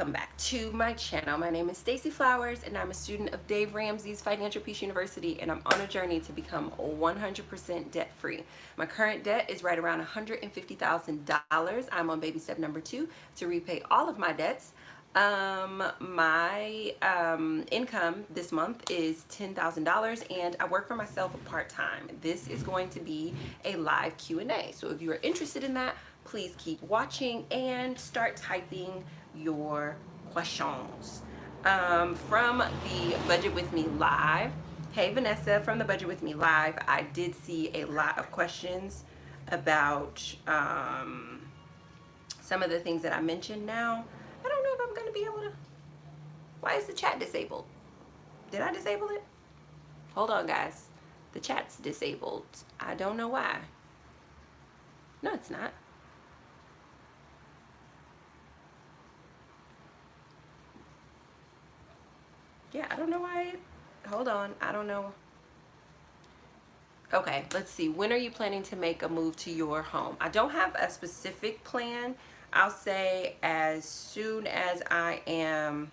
Welcome back to my channel. My name is Stacey Flowers and I'm a student of Dave Ramsey's Financial Peace University, and I'm on a journey to become 100% debt free. My current debt is right around $150,000. I'm on baby step number 2 to repay all of my debts. My income this month is $10,000 and I work for myself part-time. This is going to be a live Q&A. So if you are interested in that, please keep watching and start typing your questions. From the Budget With Me Live. Hey Vanessa, from the Budget With Me Live, I did see a lot of questions about some of the things that I mentioned now. I don't know if I'm going to be able to. Why is the chat disabled? Did I disable it? Hold on, guys. The chat's disabled. I don't know why. No, it's not. Yeah, I don't know why. Hold on. I don't know. Okay, let's see. When are you planning to make a move to your home? I don't have a specific plan. I'll say as soon as I am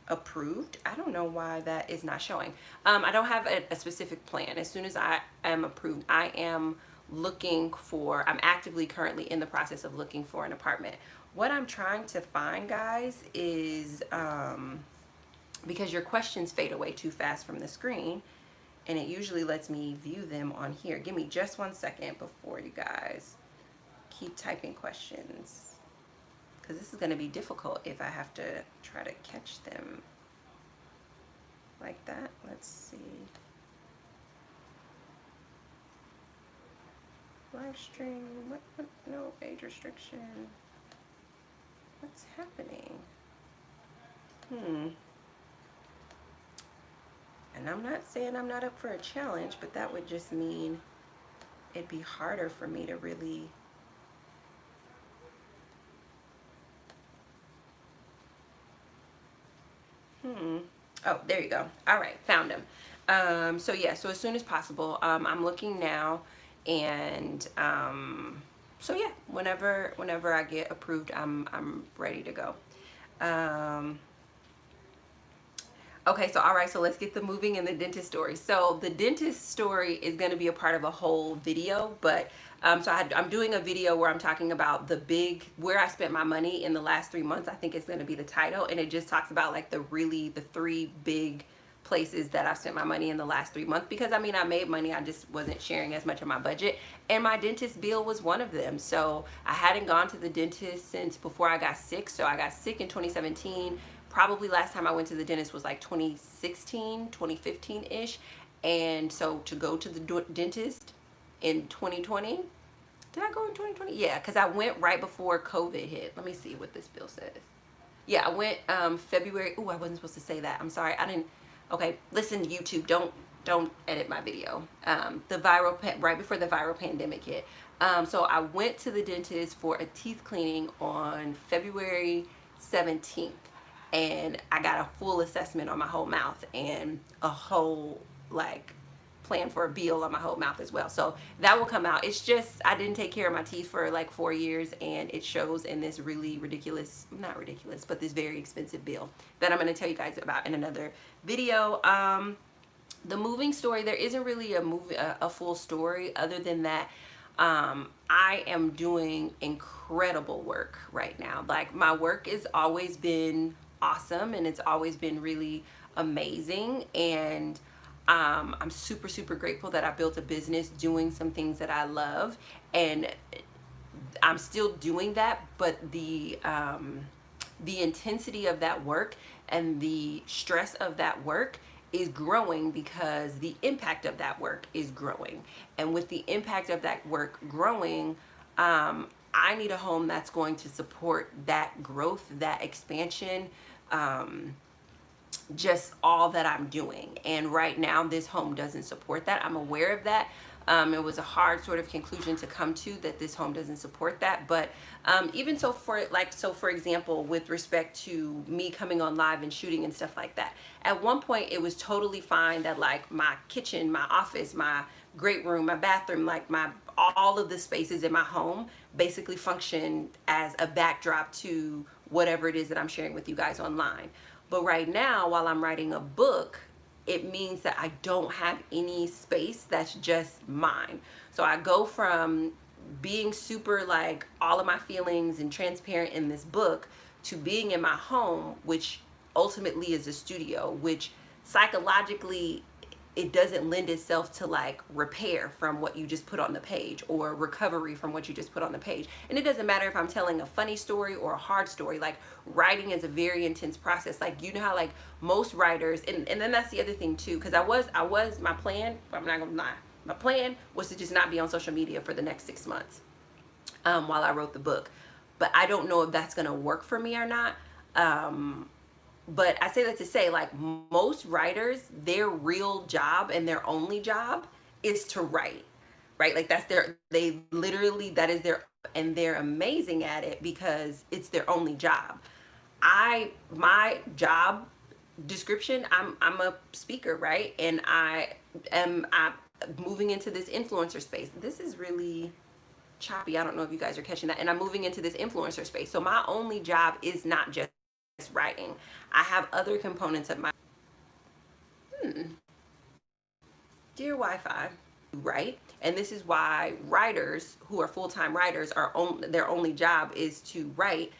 approved. I don't know why that is not showing. I don't have a specific plan. As soon as I am approved, I'm actively currently in the process of looking for an apartment. What I'm trying to find, guys, is because your questions fade away too fast from the screen, and it usually lets me view them on here. Give me just 1 second before you guys keep typing questions, because this is going to be difficult if I have to try to catch them like that. Let's see. Live stream. What? No age restriction. What's happening? And I'm not saying I'm not up for a challenge, but that would just mean it'd be harder for me to really Oh, there you go. All right, found him. So yeah, so as soon as possible. I'm looking now, and so yeah, whenever I get approved, I'm ready to go. Okay, so all right, so let's get the moving and the dentist story. So the dentist story is going to be a part of a whole video, but I'm doing a video where I'm talking about where I spent my money in the last 3 months. I think it's going to be the title, and it just talks about like the 3 big places that I've spent my money in the last 3 months, because I mean, I made money, I just wasn't sharing as much of my budget, and my dentist bill was one of them. So I hadn't gone to the dentist since before I got sick. So I got sick in 2017. Probably last time I went to the dentist was like 2016, 2015-ish. And so to go to the dentist in 2020, did I go in 2020? Yeah, because I went right before COVID hit. Let me see what this bill says. Yeah, I went February. Oh, I wasn't supposed to say that. I'm sorry. I didn't. Okay, listen, YouTube, don't edit my video. Right before the viral pandemic hit. So I went to the dentist for a teeth cleaning on February 17th, and I got a full assessment on my whole mouth and a whole like plan for a bill on my whole mouth as well. So that will come out. It's just I didn't take care of my teeth for like 4 years, and it shows in this really ridiculous, not ridiculous, but this very expensive bill that I'm going to tell you guys about in another video. The moving story, there isn't really a full story other than that. I am doing incredible work right now. Like, my work has always been awesome, and it's always been really amazing, and I'm super, super grateful that I built a business doing some things that I love, and I'm still doing that, but the intensity of that work and the stress of that work is growing because the impact of that work is growing. And with the impact of that work growing, I need a home that's going to support that growth, that expansion, just all that I'm doing. And right now, this home doesn't support that. I'm aware of that. It was a hard sort of conclusion to come to, that this home doesn't support that. But even so, for example, with respect to me coming on live and shooting and stuff like that, at one point it was totally fine that like my kitchen, my office, my great room, my bathroom, like all of the spaces in my home basically function as a backdrop to whatever it is that I'm sharing with you guys online. But right now, while I'm writing a book, it means that I don't have any space that's just mine. So I go from being super like all of my feelings and transparent in this book to being in my home, which ultimately is a studio, which psychologically it doesn't lend itself to like repair from what you just put on the page or recovery from what you just put on the page. And it doesn't matter if I'm telling a funny story or a hard story. Like, writing is a very intense process. Like, you know how like most writers, and then that's the other thing too, because I was my plan, I'm not gonna lie, my plan was to just not be on social media for the next 6 months while I wrote the book. But I don't know if that's gonna work for me or not. But I say that to say, like, most writers, their real job and their only job is to write, right? Like, that's they literally, that is their, and they're amazing at it because it's their only job. My job description, I'm a speaker, right? And I'm moving into this influencer space. This is really choppy. I don't know if you guys are catching that. And I'm moving into this influencer space. So my only job is not just writing. I have other components of my dear Wi-Fi, right? And this is why writers who are full-time writers are their only job is to write.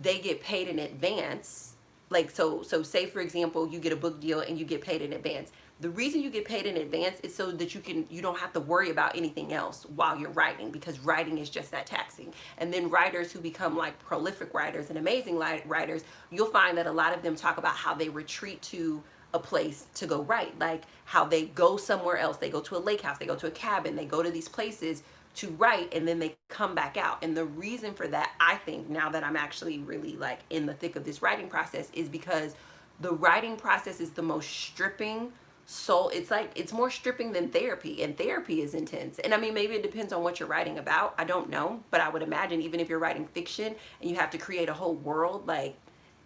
They get paid in advance. Like, so say for example, you get a book deal and you get paid in advance. The reason you get paid in advance is so that you don't have to worry about anything else while you're writing, because writing is just that taxing. And then writers who become like prolific writers and amazing writers, you'll find that a lot of them talk about how they retreat to a place to go write, like how they go somewhere else. They go to a lake house, they go to a cabin, they go to these places to write, and then they come back out. And the reason for that, I think, now that I'm actually really like in the thick of this writing process, is because the writing process is the most stripping. So it's like, it's more stripping than therapy, and therapy is intense. And I mean, maybe it depends on what you're writing about, I don't know, but I would imagine even if you're writing fiction and you have to create a whole world, like,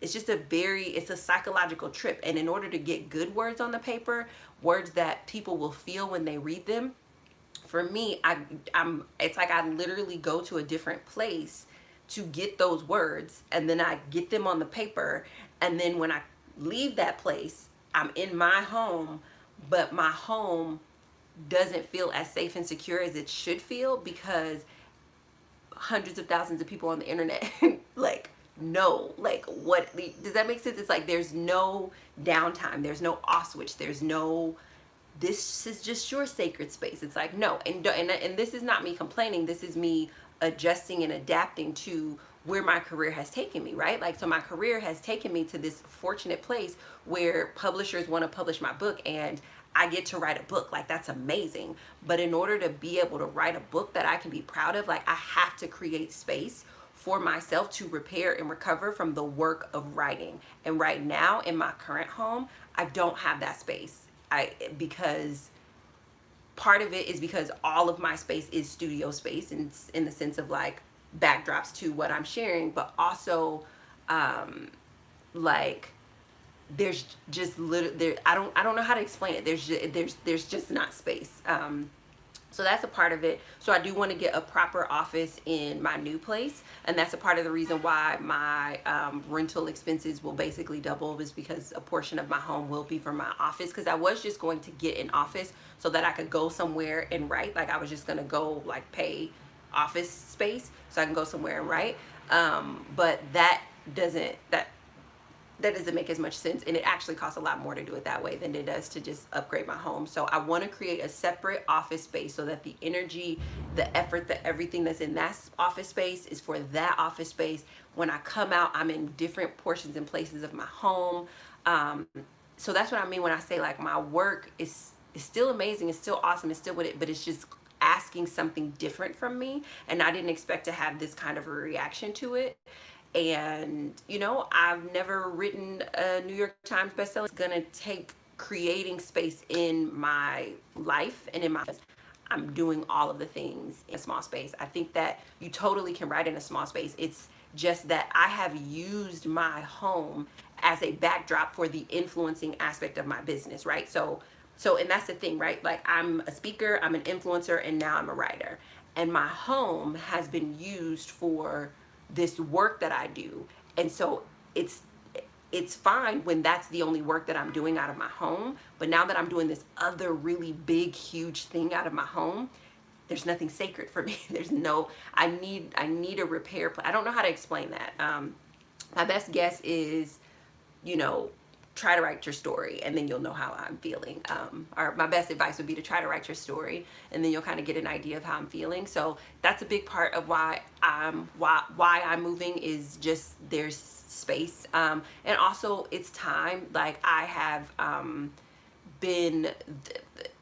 it's just it's a psychological trip. And in order to get good words on the paper, words that people will feel when they read them, for me, it's like I literally go to a different place to get those words, and then I get them on the paper, and then when I leave that place, I'm in my home, but my home doesn't feel as safe and secure as it should feel, because hundreds of thousands of people on the internet like know, like, what, does that make sense? It's like there's no downtime, there's no off switch, there's no, this is just your sacred space. It's like, no. And this is not me complaining, this is me adjusting and adapting to where my career has taken me, right? Like, so my career has taken me to this fortunate place where publishers want to publish my book, and I get to write a book. Like, that's amazing. But in order to be able to write a book that I can be proud of, like, I have to create space for myself to repair and recover from the work of writing. And right now in my current home, I don't have that space. Because part of it is because all of my space is studio space, in the sense of like backdrops to what I'm sharing, but also like there's just I don't know how to explain it. There's just not space. So that's a part of it. So I do want to get a proper office in my new place, and that's a part of the reason why my rental expenses will basically double, is because a portion of my home will be for my office. Because I was just going to get an office so that I could go somewhere and write. Like, I was just going to go like pay office space so I can go somewhere and write. But that doesn't make as much sense, and it actually costs a lot more to do it that way than it does to just upgrade my home. So I want to create a separate office space so that the energy, the effort, everything that's in that office space is for that office space. When I come out, I'm in different portions and places of my home. So that's what I mean when I say like my work is still amazing, it's still awesome, it's still with it, but it's just asking something different from me, and I didn't expect to have this kind of a reaction to it. And you know, I've never written a New York Times bestseller. It's gonna take creating space in my life and in my, I'm doing all of the things in a small space. I think that you totally can write in a small space. It's just that I have used my home as a backdrop for the influencing aspect of my business, right? So and that's the thing, right? Like, I'm a speaker, I'm an influencer, and now I'm a writer. And my home has been used for this work that I do. and so it's it's fine when that's the only work that I'm doing out of my home. But now that I'm doing this other really big, huge thing out of my home, there's nothing sacred for me. There's no, I need a repair plan. I don't know how to explain that. My best guess is, you know, try to write your story and then you'll know how I'm feeling. Or my best advice would be to try to write your story and then you'll kind of get an idea of how I'm feeling. So that's a big part of why I'm moving, is just there's space. And also it's time. Like I have been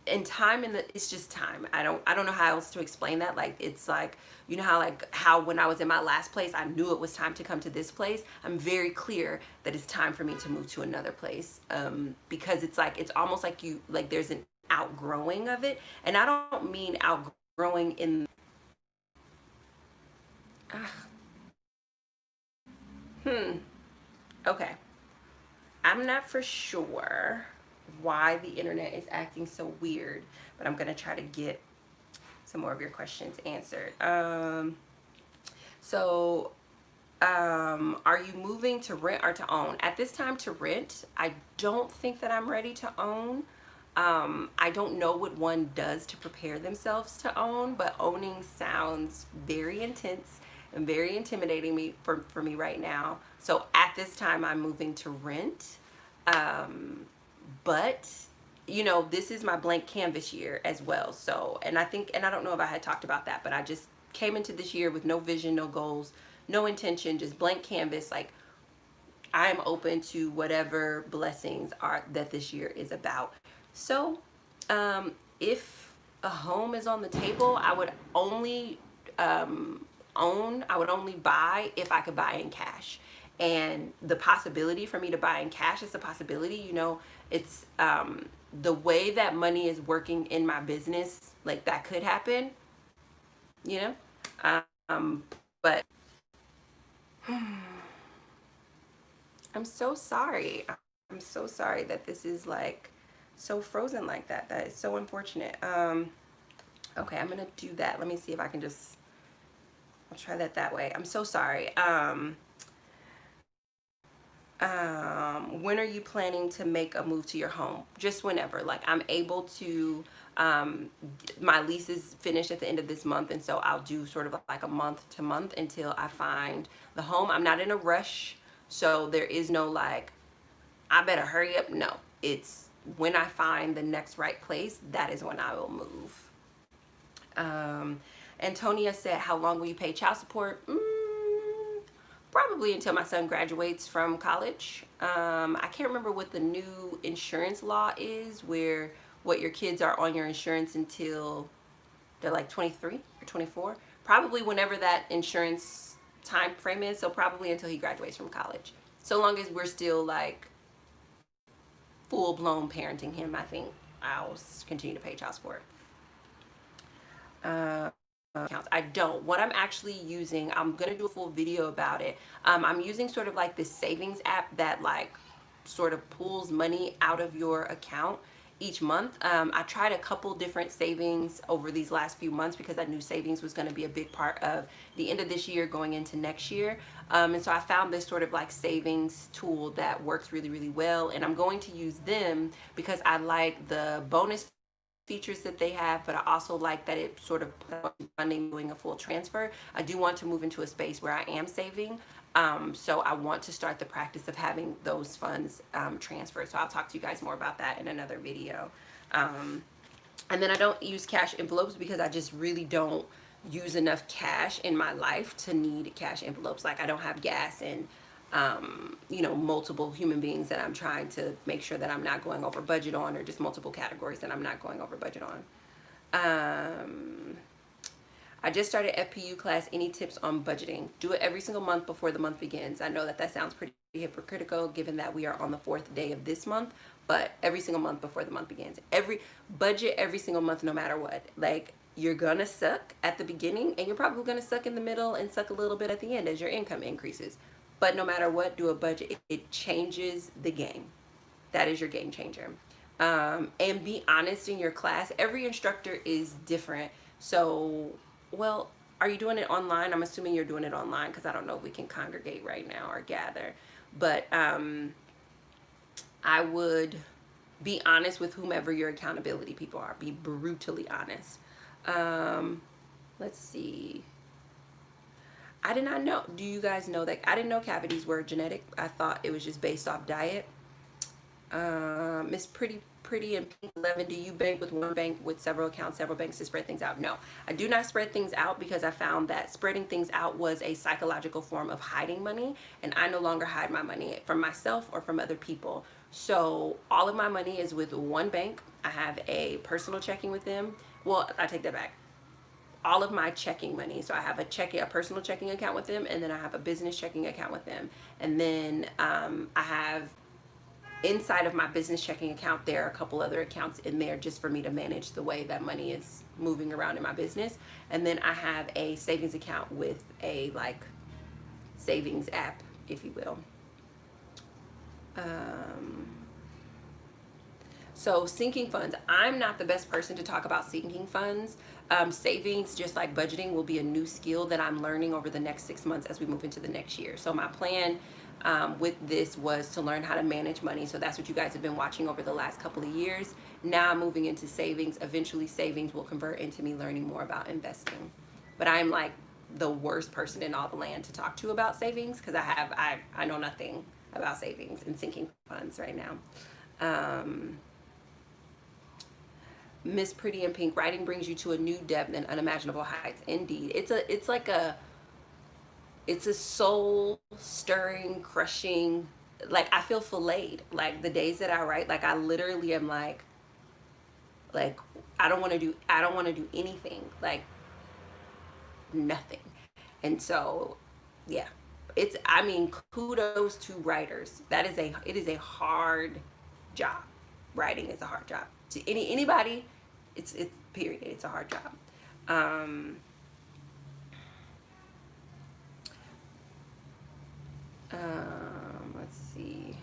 in time, and it's just time. I don't know how else to explain that. Like it's like, you know how when I was in my last place I knew it was time to come to this place. I'm very clear that it's time for me to move to another place, because it's like, it's almost like you, like there's an outgrowing of it. And I don't mean outgrowing in hmm okay, I'm not for sure why the internet is acting so weird, but I'm gonna try to get some more of your questions answered. So, are you moving to rent or to own? At this time, to rent. I don't think that I'm ready to own. I don't know what one does to prepare themselves to own, but owning sounds very intense and very intimidating for me right now. So at this time, I'm moving to rent. But you know, this is my blank canvas year as well. So, and I think, and I don't know if I had talked about that, but I just came into this year with no vision, no goals, no intention, just blank canvas. Like I am open to whatever blessings are that this year is about. So, if a home is on the table, I would only I would only buy if I could buy in cash. And the possibility for me to buy in cash is a possibility. You know, it's the way that money is working in my business, like that could happen, you know. But I'm so sorry. I'm so sorry that this is like so frozen like that. That is so unfortunate. Okay, I'm gonna do that. Let me see if I can just, I'll try that way. I'm so sorry. When are you planning to make a move to your home? Just whenever. Like I'm able to, my lease is finished at the end of this month, and so I'll do sort of like a month to month until I find the home. I'm not in a rush, so there is no like, I better hurry up. No, it's when I find the next right place, that is when I will move. Antonia said, how long will you pay child support? Probably until my son graduates from college. I can't remember what the new insurance law is, where what your kids are on your insurance until they're like 23 or 24. Probably whenever that insurance time frame is. So probably until he graduates from college. So long as we're still like full blown parenting him, I think I'll continue to pay child support. Accounts. I don't. What I'm actually using, I'm gonna do a full video about it. I'm using sort of like this savings app that like sort of pulls money out of your account each month. I tried a couple different savings over these last few months because I knew savings was going to be a big part of the end of this year going into next year. And so I found this sort of like savings tool that works really, really well. And I'm going to use them because I like the bonus features that they have, but I also like that it sort of funding doing a full transfer. I do want to move into a space where I am saving. So I want to start the practice of having those funds transferred. So I'll talk to you guys more about that in another video. And then I don't use cash envelopes because I just really don't use enough cash in my life to need cash envelopes. Like I don't have gas and you know, multiple human beings that I'm trying to make sure that I'm not going over budget on, or just multiple categories that I'm not going over budget on. I just started FPU class. Any tips on budgeting? Do it every single month before the month begins. I know that that sounds pretty hypocritical given that we are on the 4th day of this month, but every single month before the month begins. Budget every single month, no matter what. Like you're gonna suck at the beginning and you're probably gonna suck in the middle and suck a little bit at the end as your income increases. But no matter what, do a budget. It changes the game. That is your game changer. And be honest in your class. Every instructor is different. So, well, Are you doing it online? I'm assuming you're doing it online because I don't know if we can congregate right now or gather. But I would be honest with whomever your accountability people are. Be brutally honest. Um, let's see. I did not know. Do you guys know that? I didn't know cavities were genetic. I thought it was just based off diet. Miss Pretty and Pink 11, do you bank with one bank with several accounts, several banks to spread things out? No, I do not spread things out because I found that spreading things out was a psychological form of hiding money, and I no longer hide my money from myself or from other people. So all of my money is with one bank. I have a personal checking with them. Well, I take that back. All of my checking money. So I have a personal checking account with them, and then I have a business checking account with them, and then I have inside of my business checking account, there are a couple other accounts in there just for me to manage the way that money is moving around in my business. And then I have a savings account with a like savings app, if you will. So sinking funds, I'm not the best person to talk about sinking funds. Savings, just like budgeting, will be a new skill that I'm learning over the next 6 months as we move into the next year. So my plan with this was to learn how to manage money. So that's what you guys have been watching over the last couple of years. Now I'm moving into savings. Eventually savings will convert into me learning more about investing. But I'm like the worst person in all the land to talk to about savings because I know nothing about savings and sinking funds right now. Miss Pretty in Pink, writing brings you to a new depth and unimaginable heights. Indeed, it's a soul stirring, crushing. Like I feel filleted. Like the days that I write, like I literally am like I don't want to do anything, like nothing. And so, yeah, I mean, kudos to writers. It is a hard job. Writing is a hard job to anybody. It's period. It's a hard job. Let's see.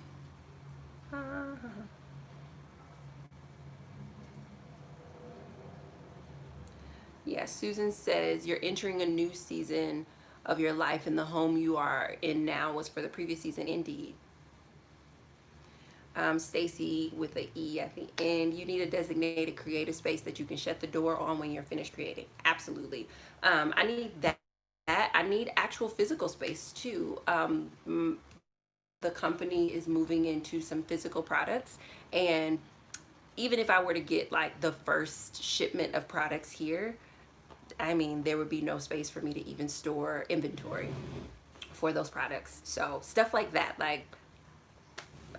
Yeah, Susan says you're entering a new season of your life, and the home you are in now was for the previous season. Indeed. Stacey with an E at the end. You need a designated creative space that you can shut the door on when you're finished creating. Absolutely. I need that. I need actual physical space too. The company is moving into some physical products, and even if I were to get like the first shipment of products here, I mean, there would be no space for me to even store inventory for those products. So stuff like that, like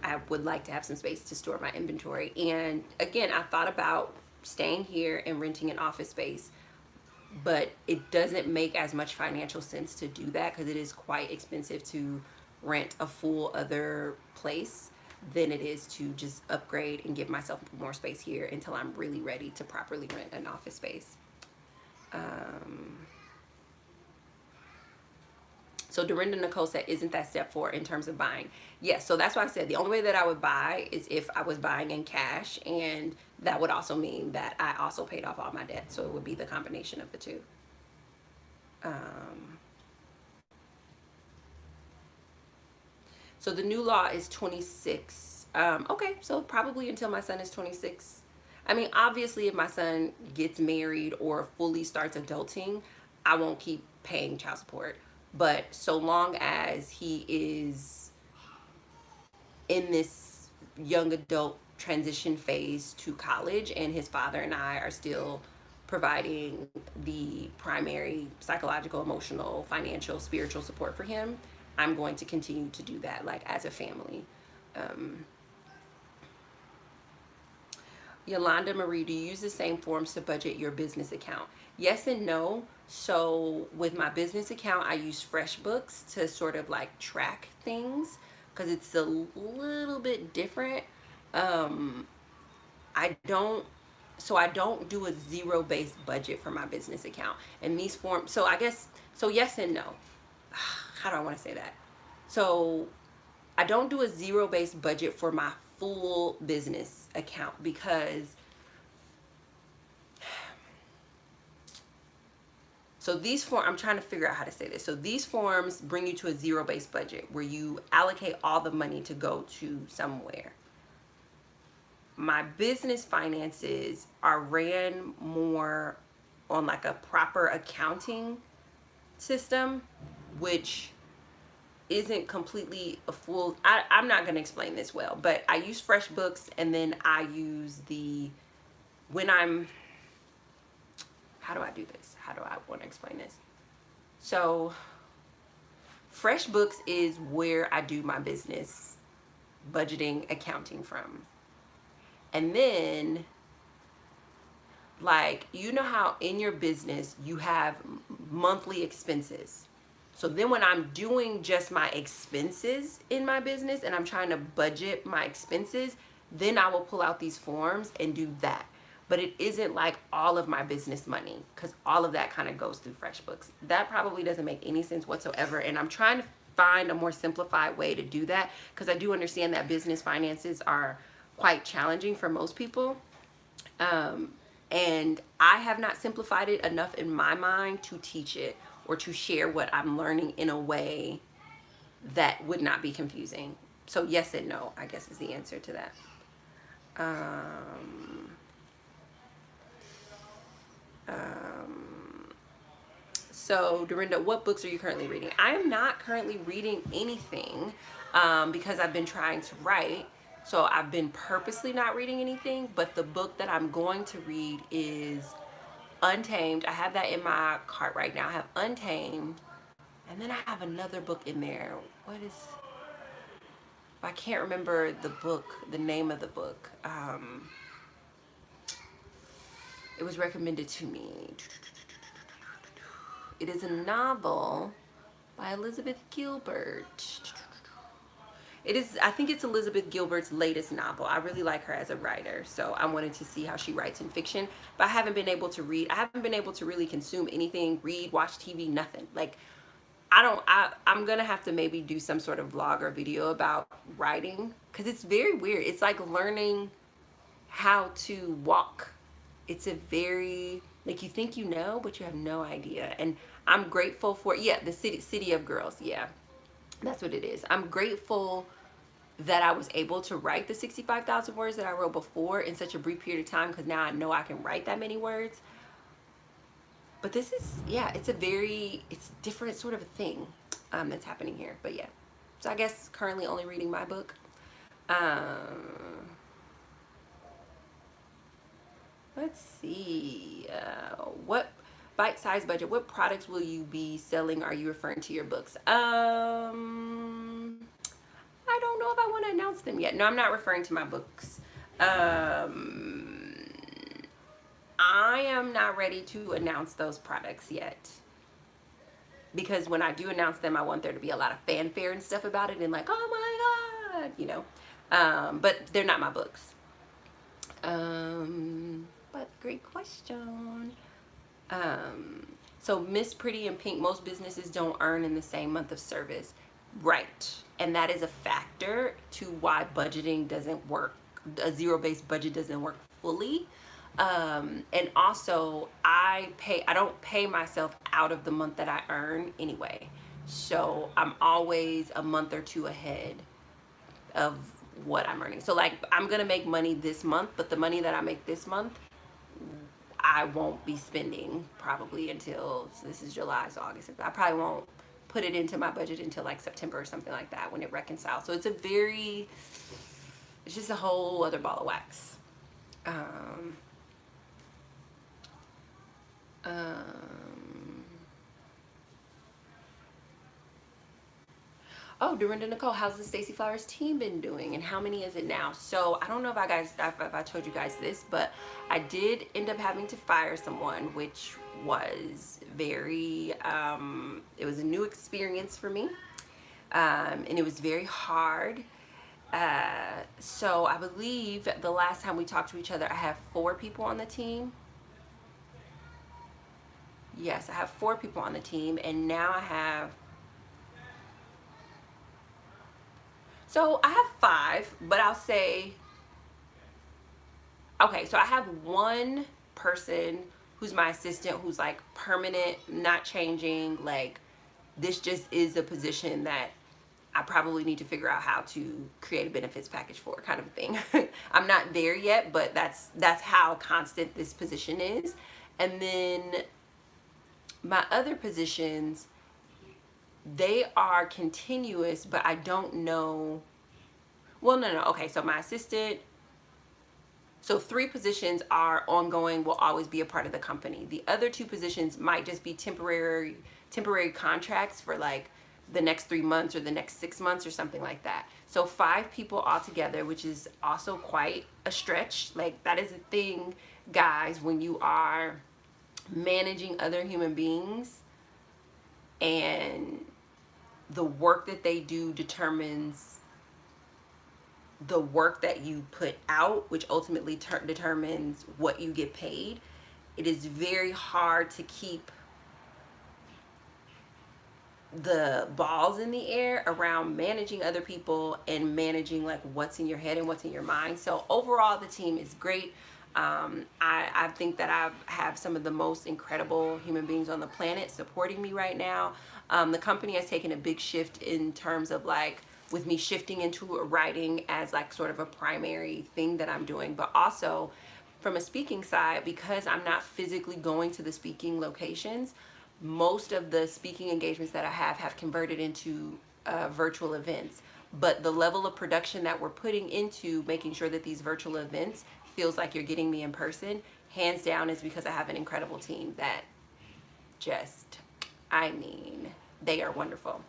I would like to have some space to store my inventory. And again, I thought about staying here and renting an office space, but it doesn't make as much financial sense to do that because it is quite expensive to rent a full other place than it is to just upgrade and give myself more space here until I'm really ready to properly rent an office space. So Dorinda Nicole said, isn't that step 4 in terms of buying? Yes, so that's why I said the only way that I would buy is if I was buying in cash, and that would also mean that I also paid off all my debt. So it would be the combination of the two. So the new law is 26. Okay, so probably until my son is 26. I mean, obviously, if my son gets married or fully starts adulting, I won't keep paying child support. But so long as he is in this young adult transition phase to college and his father and I are still providing the primary psychological, emotional, financial, spiritual support for him, I'm going to continue to do that, like as a family. Yolanda Marie, do you use the same forms to budget your business account? Yes and no. So with my business account, I use FreshBooks to sort of like track things because it's a little bit different. I don't I don't do a zero-based budget for my business account. And these forms, so I guess, so yes and no. How do I want to say that? So I don't do a zero-based budget for my full business account because So these forms, I'm trying to figure out how to say this. So these forms bring you to a zero-based budget where you allocate all the money to go to somewhere. My business finances are ran more on like a proper accounting system, which isn't completely a full, I'm not going to explain this well, but I use FreshBooks, and then I use when I'm, how do I do this? How do I want to explain this? So FreshBooks is where I do my business budgeting accounting from. And then, like, you know how in your business you have monthly expenses. So then when I'm doing just my expenses in my business and I'm trying to budget my expenses, then I will pull out these forms and do that. But it isn't like all of my business money, because all of that kind of goes through FreshBooks. That probably doesn't make any sense whatsoever. And I'm trying to find a more simplified way to do that, because I do understand that business finances are quite challenging for most people. And I have not simplified it enough in my mind to teach it or to share what I'm learning in a way that would not be confusing. So yes and no, I guess, is the answer to that. So Dorinda, what books are you currently reading? I am not currently reading anything, because I've been trying to write. So I've been purposely not reading anything, but the book that I'm going to read is Untamed. I have that in my cart right now. I have Untamed, and then I have another book in there. What is, I can't remember the book, the name of the book. It was recommended to me. It is a novel by Elizabeth Gilbert. It is, I think it's Elizabeth Gilbert's latest novel. I really like her as a writer, so I wanted to see how she writes in fiction, but I haven't been able to read. I haven't been able to really consume anything, read, watch TV, nothing. Like, I'm gonna have to maybe do some sort of vlog or video about writing, because it's very weird. It's like learning how to walk. It's a very, like, you think you know, but you have no idea. And I'm grateful for, yeah, the City of Girls. Yeah, that's what it is. I'm grateful that I was able to write the 65,000 words that I wrote before in such a brief period of time, because now I know I can write that many words. But this is, yeah, it's different sort of a thing that's happening here. But yeah, so I guess currently only reading my book. Let's see, what bite-sized budget, what products will you be selling? Are you referring to your books? I don't know if I want to announce them yet. No, I'm not referring to my books. I am not ready to announce those products yet, because when I do announce them, I want there to be a lot of fanfare and stuff about it, and like, oh my God, you know. But they're not my books. But great question. So Miss Pretty and Pink, most businesses don't earn in the same month of service. Right. And that is a factor to why budgeting doesn't work. A zero-based budget doesn't work fully. And also I don't pay myself out of the month that I earn anyway. So I'm always a month or two ahead of what I'm earning. So like, I'm gonna make money this month, but the money that I make this month, I won't be spending probably until, so this is July, so August. I probably won't put it into my budget until like September or something like that, when it reconciles. So it's just a whole other ball of wax. Oh, Dorinda Nicole, how's the Stacey Flowers team been doing, and how many is it now? So I don't know if I told you guys this, but I did end up having to fire someone, which was very, it was a new experience for me, and it was very hard. So I believe the last time we talked to each other, I have 4 people on the team. Yes, I have 4 people on the team, and now I have, so I have 5, but I'll say, okay, so I have one person who's my assistant, who's like permanent, not changing. Like, this just is a position that I probably need to figure out how to create a benefits package for, kind of thing. I'm not there yet, but that's how constant this position is. And then my other positions, they are continuous, but I don't know. Well, no. Okay, so my assistant, so 3 positions are ongoing, will always be a part of the company. The other 2 positions might just be temporary contracts for like the next 3 months or the next 6 months or something like that. So 5 people altogether, which is also quite a stretch. Like, that is a thing, guys, when you are managing other human beings and the work that they do determines the work that you put out, which ultimately determines what you get paid. It is very hard to keep the balls in the air around managing other people and managing like what's in your head and what's in your mind. So overall, the team is great. I think that I have some of the most incredible human beings on the planet supporting me right now. The company has taken a big shift in terms of like, with me shifting into writing as like sort of a primary thing that I'm doing, but also from a speaking side, because I'm not physically going to the speaking locations, most of the speaking engagements that I have converted into virtual events. But the level of production that we're putting into making sure that these virtual events feels like you're getting me in person, hands down, is because I have an incredible team that just, I mean, they are wonderful.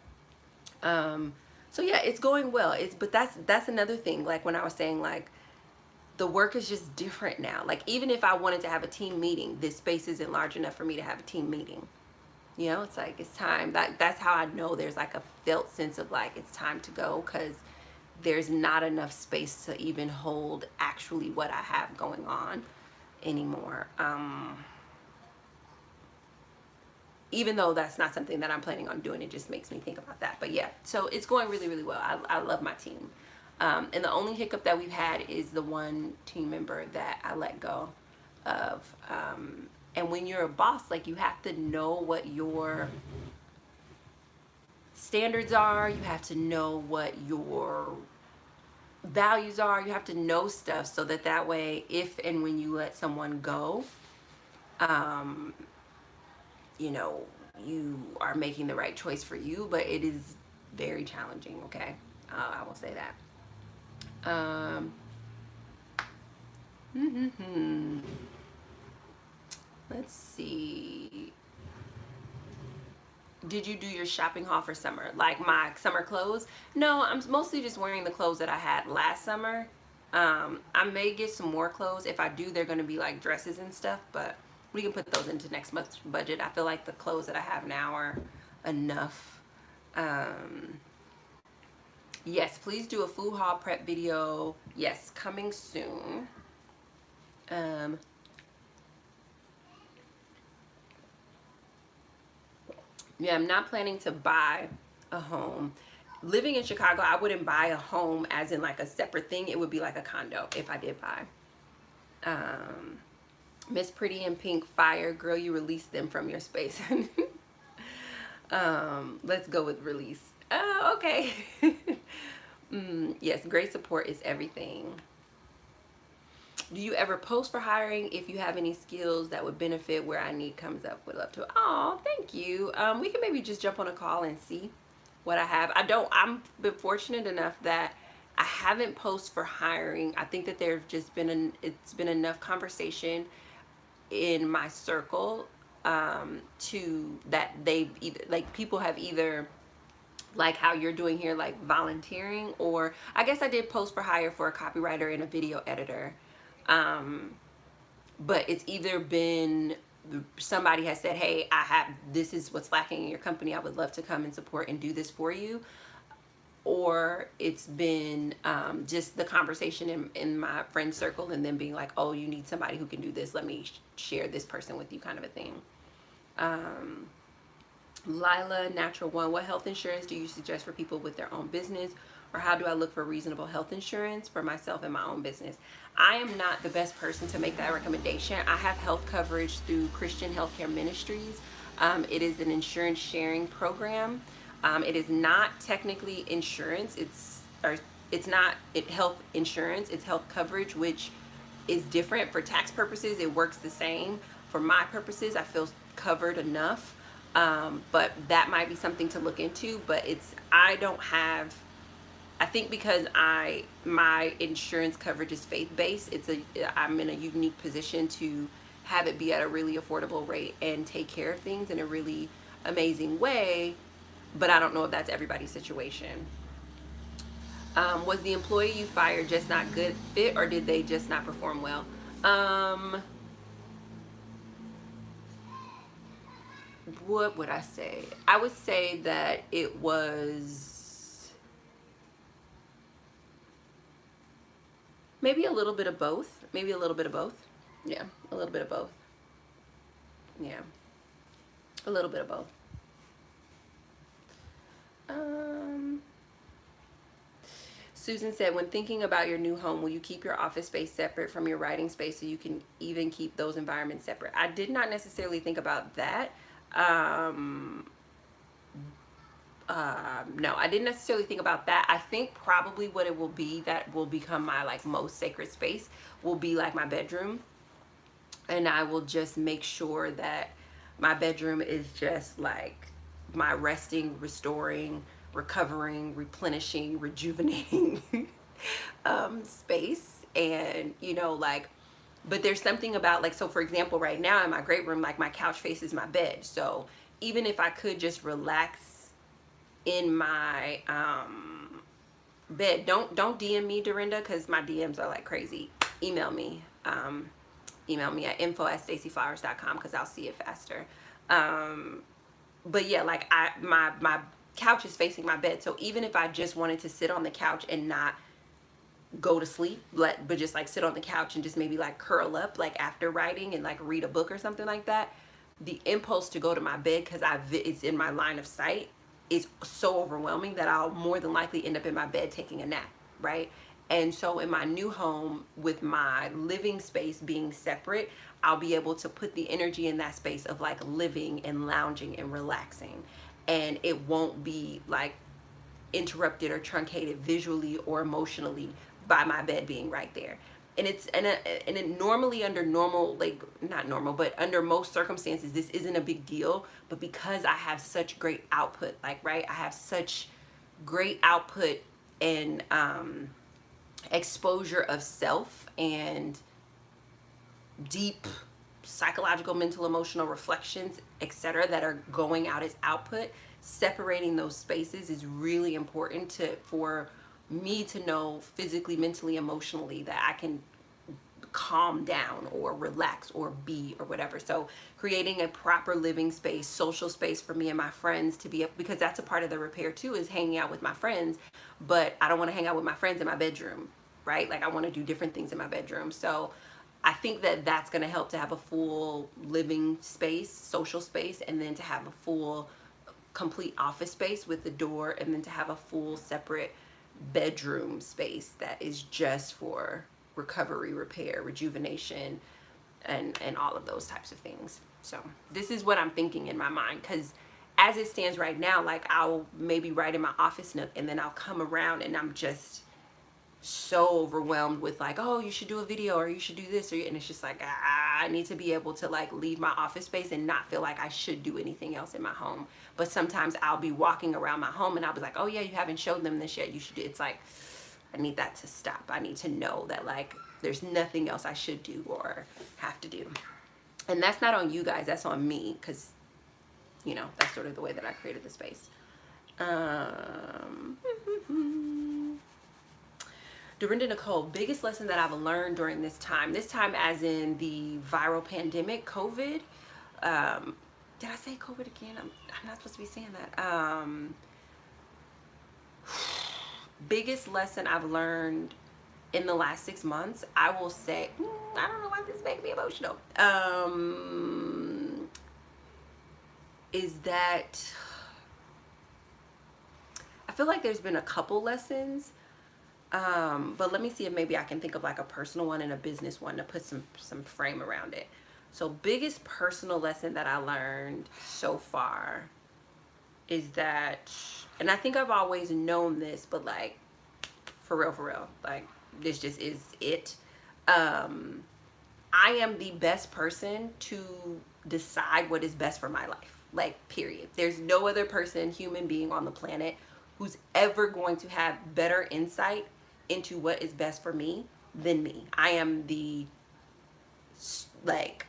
So yeah, it's going well. But that's another thing. Like when I was saying, like, the work is just different now. Like, even if I wanted to have a team meeting, this space isn't large enough for me to have a team meeting. You know, it's like, it's time. That's how I know there's like a felt sense of like, it's time to go, because there's not enough space to even hold actually what I have going on anymore. Even though that's not something that I'm planning on doing, it just makes me think about that. But yeah, so it's going really, really well. I love my team. And the only hiccup that we've had is the one team member that I let go of. And when you're a boss, like, you have to know what your standards are. You have to know what your values are. You have to know stuff so that way, if and when you let someone go, you know, you are making the right choice for you. But it is very challenging, okay? I will say that. Let's see. Did you do your shopping haul for summer? Like my summer clothes? No, I'm mostly just wearing the clothes that I had last summer. I may get some more clothes. If I do, they're going to be like dresses and stuff, but we can put those into next month's budget. I feel like the clothes that I have now are enough. Yes, please do a food haul prep video. Yes, coming soon. Yeah, I'm not planning to buy a home. Living in Chicago, I wouldn't buy a home as in like a separate thing. It would be like a condo if I did buy. Miss Pretty and Pink, fire. Girl, you released them from your space. Let's go with release. Oh, okay. Yes, great support is everything. Do you ever post for hiring? If you have any skills that would benefit where I need comes up, would love to. Oh, thank you. We can maybe just jump on a call and see what I have. I'm been fortunate enough that I haven't posted for hiring. I think that there's just been it's been enough conversation in my circle to that they've either, like, people have either, like how you're doing here, like volunteering, or I guess I did post for hire for a copywriter and a video editor. But it's either been somebody has said, hey, this is what's lacking in your company, I would love to come and support and do this for you, or it's been just the conversation in my friend circle and then being like, oh, you need somebody who can do this, let me share this person with you, kind of a thing. Lila Natural One, what health insurance do you suggest for people with their own business or how do I look for reasonable health insurance for myself and my own business? I am not the best person to make that recommendation. I have health coverage through Christian Healthcare Ministries. It is an insurance sharing program. It is not technically insurance. It's not health insurance. It's health coverage, which is different. For tax purposes, it works the same. For my purposes, I feel covered enough. But that might be something to look into. But I don't have, I think because my insurance coverage is faith-based, I'm in a unique position to have it be at a really affordable rate and take care of things in a really amazing way. But I don't know if that's everybody's situation. Was the employee you fired just not good fit, or did they just not perform well? What would I say? I would say that it was maybe a little bit of both. Maybe a little bit of both. Yeah, a little bit of both. Yeah, a little bit of both. Susan said, when thinking about your new home, will you keep your office space separate from your writing space so you can even keep those environments separate? I did not necessarily think about that. No, I didn't necessarily think about that. I think probably what it will be that will become my like most sacred space will be like my bedroom. And I will just make sure that my bedroom is just like my resting, restoring, recovering, replenishing, rejuvenating space. And like, but there's something about like, so for example, right now in my great room, like my couch faces my bed. So even if I could just relax in my bed, don't DM me, Dorinda, because my DMs are like crazy. Email me at info@staceyflowers.com because I'll see it faster. But yeah, like my couch is facing my bed, so even if I just wanted to sit on the couch and not go to sleep, but just like sit on the couch and just maybe like curl up like after writing and like read a book or something like that, the impulse to go to my bed because it's in my line of sight is so overwhelming that I'll more than likely end up in my bed taking a nap, right? And so in my new home, with my living space being separate, I'll be able to put the energy in that space of like living and lounging and relaxing. And it won't be like interrupted or truncated visually or emotionally by my bed being right there. And it normally under normal, like not normal, but under most circumstances, this isn't a big deal. But because I have such great output, like, right, I have such great output and exposure of self and deep psychological, mental, emotional reflections, etc., that are going out as output, separating those spaces is really important for me to know physically, mentally, emotionally that I can calm down or relax or be or whatever. So creating a proper living space, social space for me and my friends to be, because that's a part of the repair too, is hanging out with my friends. But I don't want to hang out with my friends in my bedroom, right? Like I want to do different things in my bedroom. So I think that that's going to help to have a full living space, social space, and then to have a full complete office space with the door, and then to have a full separate bedroom space that is just for recovery, repair, rejuvenation, and all of those types of things. So this is what I'm thinking in my mind, because as it stands right now, like I'll maybe write in my office nook and then I'll come around and I'm just so overwhelmed with like, oh, you should do a video or you should do this, and it's just like, I need to be able to like leave my office space and not feel like I should do anything else in my home. But sometimes I'll be walking around my home and I'll be like, oh yeah, you haven't showed them this yet, you should do. It's like, I need that to stop. I need to know that like there's nothing else I should do or have to do. And that's not on you guys, that's on me, because that's sort of the way that I created the space. Dorinda Nicole, biggest lesson that I've learned during this time as in the viral pandemic, COVID. Did I say COVID again? I'm not supposed to be saying that. Biggest lesson I've learned in the last 6 months, I will say, I don't know why this makes me emotional, is that I feel like there's been a couple lessons. But let me see if maybe I can think of like a personal one and a business one to put some frame around it. So biggest personal lesson that I learned so far is that, and I think I've always known this, but like for real, like this just is it. I am the best person to decide what is best for my life. Like, period. There's no other person, human being on the planet who's ever going to have better insight into what is best for me than me. I am the, like,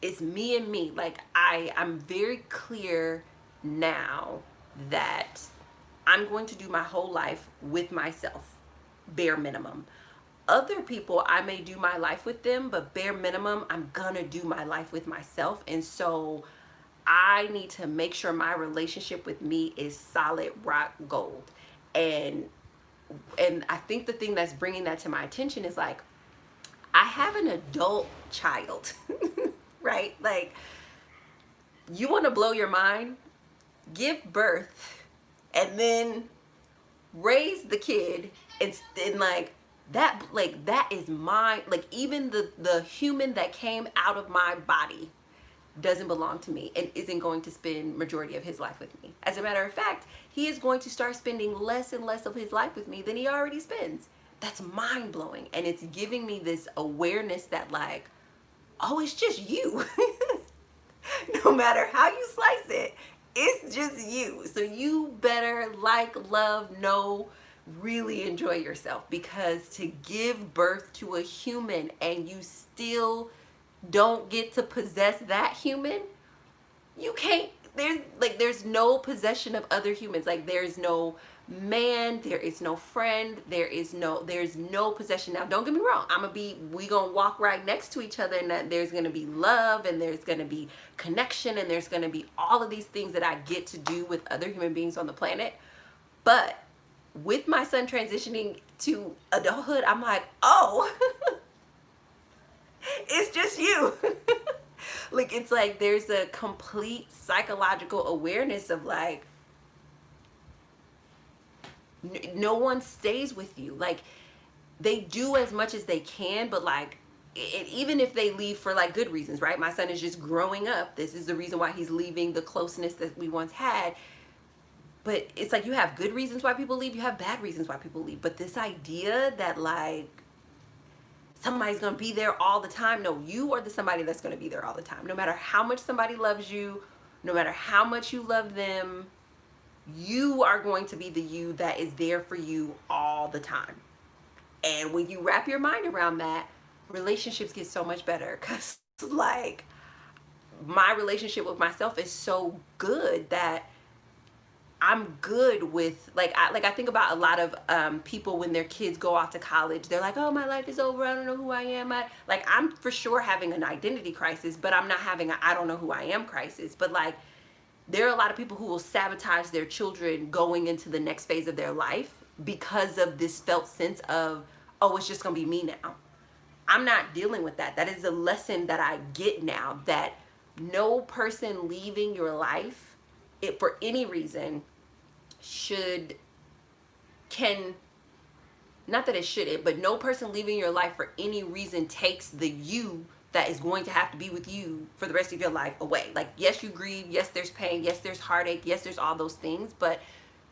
it's me and me. Like, I'm very clear now that I'm going to do my whole life with myself, bare minimum. Other people, I may do my life with them, but bare minimum, I'm gonna do my life with myself. And so I need to make sure my relationship with me is solid rock gold. And I think the thing that's bringing that to my attention is like, I have an adult child, right? Like, you want to blow your mind? Give birth and then raise the kid and that is my, like, even the human that came out of my body doesn't belong to me and isn't going to spend majority of his life with me. As a matter of fact, he is going to start spending less and less of his life with me than he already spends. That's mind blowing. And it's giving me this awareness that like, oh, it's just you. No matter how you slice it, it's just you. So you better like, love, know, really enjoy yourself, because to give birth to a human and you still don't get to possess that human, you can't, there's no possession of other humans. Like, there's no man, there is no friend, there's no possession. Now don't get me wrong, we gonna walk right next to each other, and that there's gonna be love and there's gonna be connection and there's gonna be all of these things that I get to do with other human beings on the planet. But with my son transitioning to adulthood, I'm like, oh, it's just you. Like, it's like there's a complete psychological awareness of like, no one stays with you. Like, they do as much as they can, but like, even if they leave for like good reasons, right? My son is just growing up. This is the reason why he's leaving the closeness that we once had. But it's like, you have good reasons why people leave, you have bad reasons why people leave. But this idea that like somebody's gonna be there all the time, no, you are the somebody that's gonna be there all the time. No matter how much somebody loves you, no matter how much you love them, you are going to be the you that is there for you all the time. And when you wrap your mind around that, relationships get so much better. Because like, my relationship with myself is so good that I'm good with, like, I think about a lot of people when their kids go off to college. They're like, oh, my life is over, I don't know who I am. I'm for sure having an identity crisis, but I'm not having a I don't know who I am crisis. But like, there are a lot of people who will sabotage their children going into the next phase of their life because of this felt sense of, oh, it's just gonna be me now. I'm not dealing with that. That is a lesson that I get now, that no person leaving your life, it for any reason, not that it shouldn't, but no person leaving your life for any reason takes the you that is going to have to be with you for the rest of your life away. Like, yes, you grieve, yes, there's pain, yes, there's heartache, yes, there's all those things, but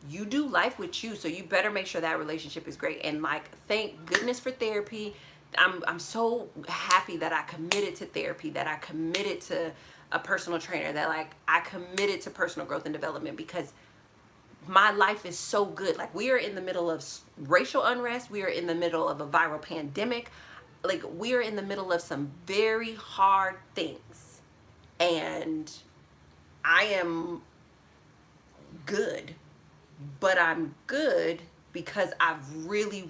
you do life with you, so you better make sure that relationship is great. And like, thank goodness for therapy. I'm so happy that I committed to therapy, that I committed to a personal trainer, that like I committed to personal growth and development, because my life is so good. Like, we are in the middle of racial unrest, we are in the middle of a viral pandemic, like, we are in the middle of some very hard things, and I am good, but I'm good because I've really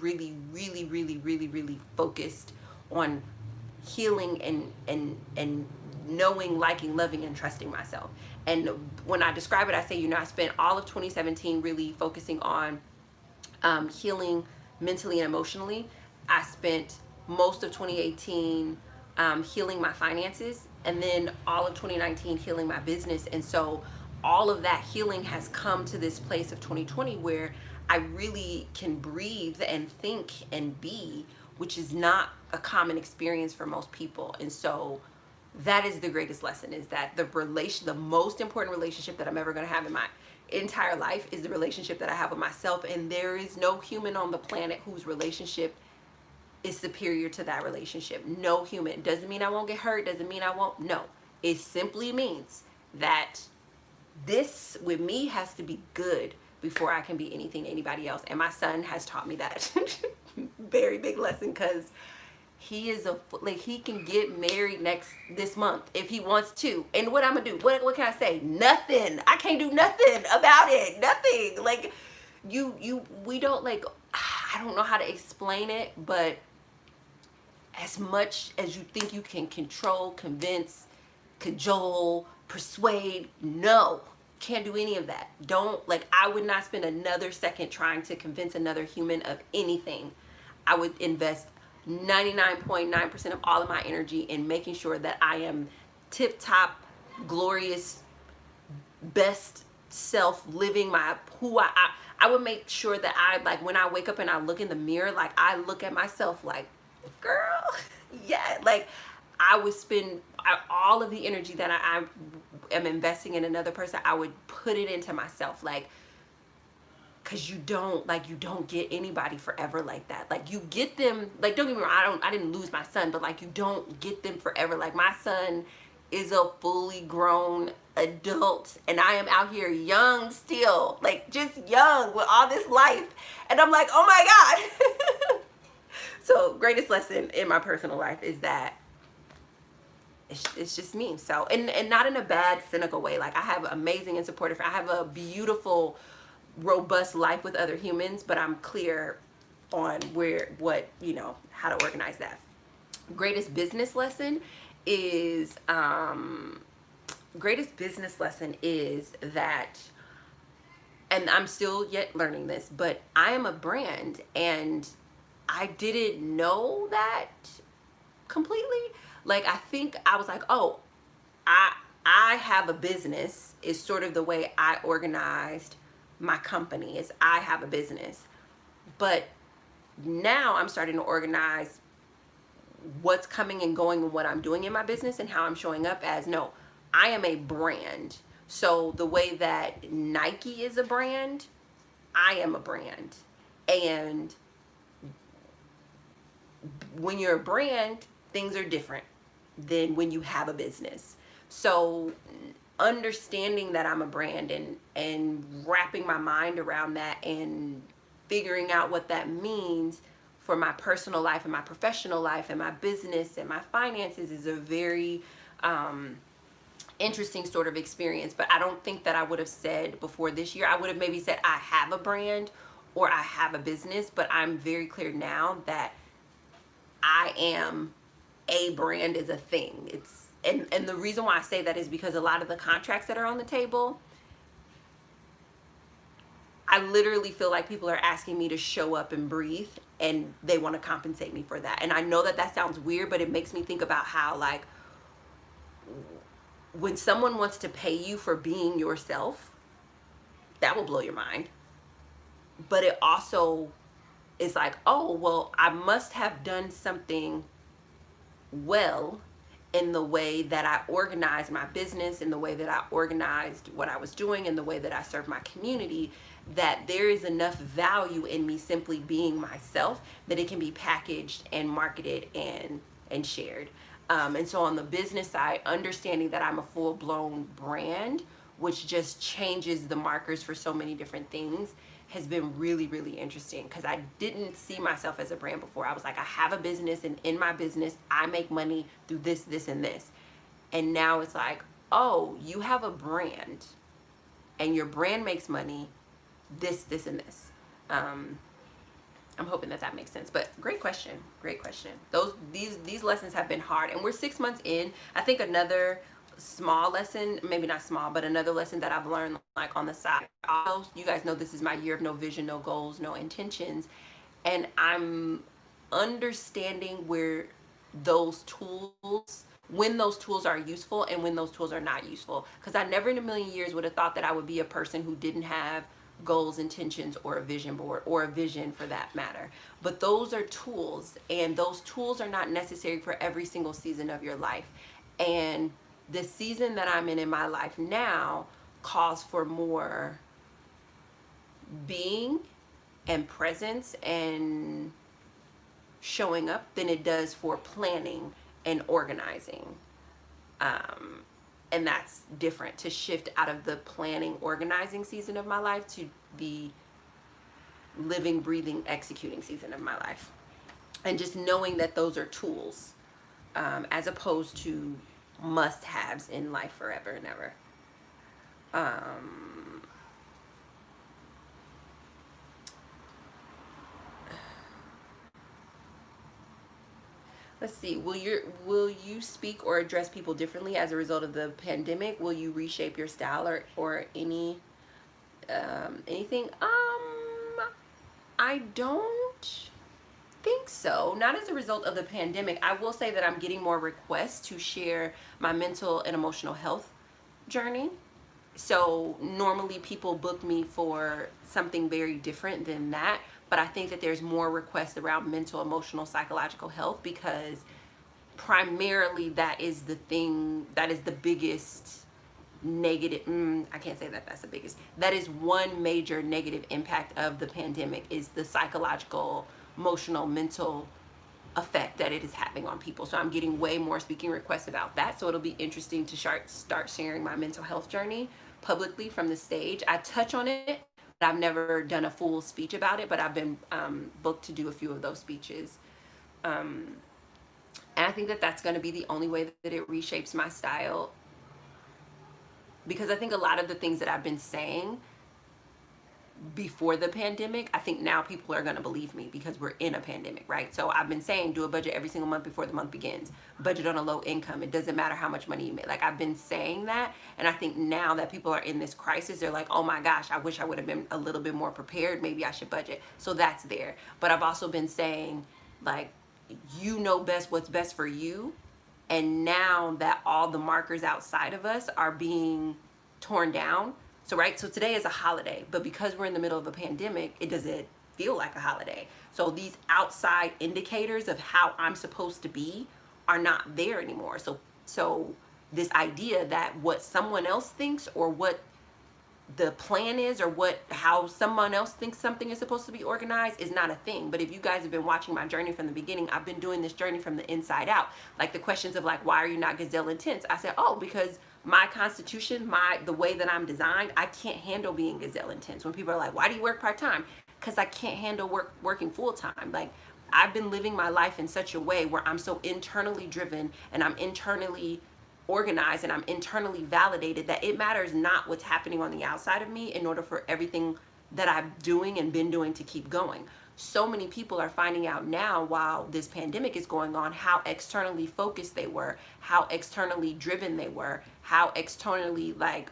focused on healing and knowing, liking, loving, and trusting myself. And when I describe it, I say, I spent all of 2017 really focusing on healing mentally and emotionally. I spent most of 2018 healing my finances, and then all of 2019 healing my business. And so all of that healing has come to this place of 2020 where I really can breathe and think and be, which is not a common experience for most people. And so that is the greatest lesson, is that the most important relationship that I'm ever going to have in my entire life is the relationship that I have with myself. And there is no human on the planet whose relationship is superior to that relationship. No human. Doesn't mean I won't get hurt. Doesn't mean I won't. No. It simply means that this with me has to be good before I can be anything to anybody else. And my son has taught me that. Very big lesson, because he is he can get married this month if he wants to. And what I'm gonna do? What can I say? Nothing. I can't do nothing about it. Nothing. Like we don't, like, I don't know how to explain it, but as much as you think you can control, convince, cajole, persuade, no, can't do any of that. Don't, like, I would not spend another second trying to convince another human of anything. I would invest 99.9% of all of my energy in making sure that I am tip top, glorious, best self, living my I would make sure that I, like, when I wake up and I look in the mirror, like, I look at myself like, girl, yeah, like, I would spend all of the energy that I am investing in another person, I would put it into myself, like, because you don't get anybody forever like that. Like, you get them, like, don't get me wrong, I didn't lose my son, but, like, you don't get them forever. Like, my son is a fully grown adult, and I am out here young still, like, just young with all this life, and I'm like, oh my God. So, greatest lesson in my personal life is that it's just me. So, and not in a bad, cynical way. Like, I have amazing and supportive, I have a beautiful, robust life with other humans, but I'm clear on how to organize that. Greatest business lesson is that, and I'm still yet learning this, but I am a brand, and I didn't know that completely. Like, I think I was like, oh, I have a business is sort of the way I organized my company, is I have a business. But now I'm starting to organize what's coming and going and what I'm doing in my business and how I'm showing up as, no, I am a brand. So the way that Nike is a brand, I am a brand. And when you're a brand, things are different than when you have a business. So understanding that I'm a brand and wrapping my mind around that and figuring out what that means for my personal life and my professional life and my business and my finances is a very interesting sort of experience. But I don't think that I would have said before this year. I would have maybe said I have a brand or I have a business, but I'm very clear now that I am a brand is a thing. And the reason why I say that is because a lot of the contracts that are on the table, I literally feel like people are asking me to show up and breathe, and they want to compensate me for that. And I know that that sounds weird, but it makes me think about how, like, when someone wants to pay you for being yourself, that will blow your mind. But it also is like, oh, well, I must have done something well in the way that I organized my business, in the way that I organized what I was doing, in the way that I served my community, that there is enough value in me simply being myself that it can be packaged and marketed and shared. And so on the business side, understanding that I'm a full-blown brand, which just changes the markers for so many different things, has been really, really interesting, because I didn't see myself as a brand before. I was like, I have a business, and in my business, I make money through this, this, and this. And now it's like, oh, you have a brand, and your brand makes money, this, this, and this. I'm hoping that that makes sense. But great question. Great question. These lessons have been hard, and we're 6 months in. I think another small lesson, maybe not small, but another lesson that I've learned, like, on the side. Also, you guys know this is my year of no vision, no goals, no intentions, and I'm understanding where those tools, when those tools are useful and when those tools are not useful. Because I never in a million years would have thought that I would be a person who didn't have goals, intentions, or a vision board, or a vision for that matter. But those are tools, and those tools are not necessary for every single season of your life. And the season that I'm in my life now calls for more being and presence and showing up than it does for planning and organizing. And that's different, to shift out of the planning, organizing season of my life to the living, breathing, executing season of my life. And just knowing that those are tools, as opposed to must-haves in life forever and ever. Let's see. Will you speak or address people differently as a result of the pandemic? Will you reshape your style or anything? I don't think so. Not as a result of the pandemic. I will say that I'm getting more requests to share my mental and emotional health journey. So normally people book me for something very different than that, but I think that there's more requests around mental, emotional, psychological health, because primarily that is the thing, that is the biggest negative, I can't say that that's the biggest, that is one major negative impact of the pandemic, is the psychological, emotional, mental effect that it is having on people. So I'm getting way more speaking requests about that. So it'll be interesting to start sharing my mental health journey publicly from the stage. I touch on it, but I've never done a full speech about it, but I've been booked to do a few of those speeches. And I think that that's going to be the only way that it reshapes my style, because I think a lot of the things that I've been saying before the pandemic, I think now people are going to believe me because we're in a pandemic, right? So I've been saying do a budget every single month before the month begins. Budget on a low income. It doesn't matter how much money you make. Like, I've been saying that, and I think now that people are in this crisis, they're like, oh my gosh, I wish I would have been a little bit more prepared. Maybe I should budget. So that's there. But I've also been saying, like, you know best what's best for you. And now that all the markers outside of us are being torn down, so right, so today is a holiday, but because we're in the middle of a pandemic, it doesn't feel like a holiday. So these outside indicators of how I'm supposed to be are not there anymore. So this idea that what someone else thinks, or what the plan is, or how someone else thinks something is supposed to be organized, is not a thing. But if you guys have been watching my journey from the beginning, I've been doing this journey from the inside out. Like the questions of, like, why are you not gazelle intense? I said, oh, because my constitution, the way that I'm designed, I can't handle being gazelle intense. When people are like, why do you work part-time? Because I can't handle working full-time. Like, I've been living my life in such a way where I'm so internally driven, and I'm internally organized, and I'm internally validated, that it matters not what's happening on the outside of me in order for everything that I'm doing and been doing to keep going. So many people are finding out now, while this pandemic is going on, how externally focused they were, how externally driven they were, how externally, like,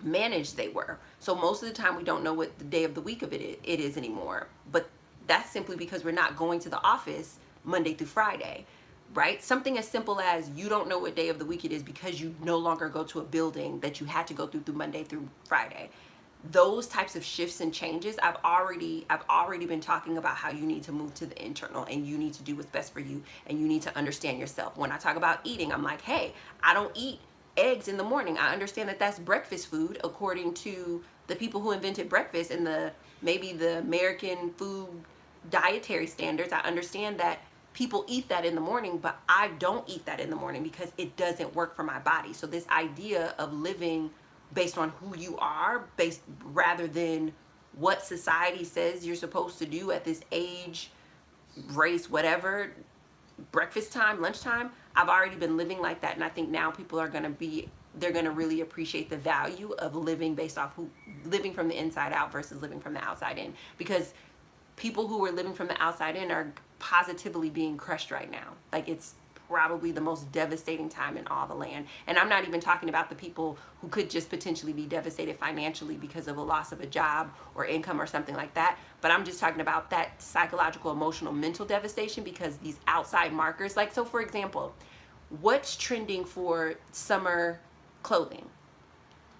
managed they were. So most of the time we don't know what the day of the week of it is anymore. But that's simply because we're not going to the office Monday through Friday, right? Something as simple as, you don't know what day of the week it is because you no longer go to a building that you had to go through Monday through Friday. Those types of shifts and changes, I've already been talking about how you need to move to the internal, and you need to do what's best for you, and you need to understand yourself. When I talk about eating, I'm like, hey, I don't eat eggs in the morning. I understand that that's breakfast food according to the people who invented breakfast and maybe the American food dietary standards. I understand that people eat that in the morning, but I don't eat that in the morning because it doesn't work for my body. So this idea of living based on who you are, based rather than what society says you're supposed to do at this age, race, whatever, breakfast time, lunchtime, I've already been living like that. And I think now people are they're going to really appreciate the value of living based off living from the inside out versus living from the outside in. Because people who are living from the outside in are positively being crushed right now. Like, it's probably the most devastating time in all the land. And I'm not even talking about the people who could just potentially be devastated financially because of a loss of a job or income or something like that. But I'm just talking about that psychological, emotional, mental devastation, because these outside markers, like, so for example, what's trending for summer clothing?